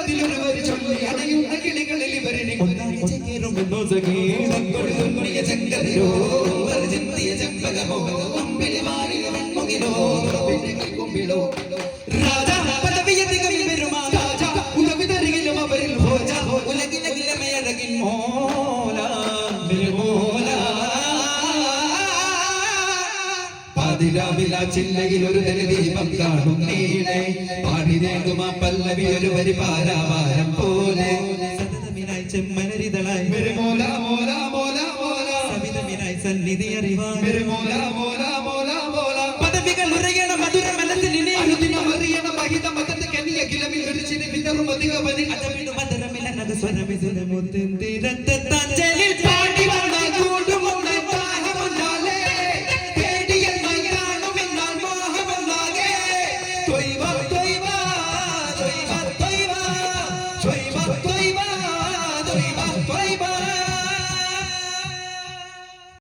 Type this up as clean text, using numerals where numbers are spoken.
സ്വരത്തിലൊരുവർ ചൊല്ലി അണയുന്ന കിളികളിൽ ഇവരിനെ ചേരുമെന്നോ സഖീ ചങ്കരോ ചിന്തിയ ചെമ്പകമോ അമ്പിളി മാറിയ വെൺമുകിലോ കുമ്പിളോ രാജാ പദവിയധികം വരുമാ രാജാ ഉലവി തരികിലും അവരിൽ ഭോജ ഉലകിലകിലമയഴകിൻ മോല പാതിരാവില ചില്ലയിൽ ഒരു ദീപം കാണും നീളെ പാടിരേണ്ടുമാ പല്ലവി ഒരു വരി പാരാവാരം പോലെ സതതമിനായി ചെമ്മനരിതളായി സവിതമിനായി സന്നിധി അറിവാൻ പദവികൾ ഉറയണ മധുര മനസ്സിനെ അറിയണ മഹിത മതത്തെ കനിയ കിളവിൽ ഒരു ചിരി വിതറും അധികമതി അതമിടു മധുരമില്ല നഗസ്വരമിതുര മുത്തിന്തിരത്തെ തഞ്ചലിൽ പാടി വന്ന കൂടുമുണ്ട് താഹമുണ്ടാലേ പേടിയൽ മൈകാണുമെന്നാൽ മോഹമൊന്നാകെ തൊയ്വ തൊയ്വ തൊയ്വ തൊയ്വ തൊയ്വ തൊയ്വ തൊയ്വ തൊയ്വ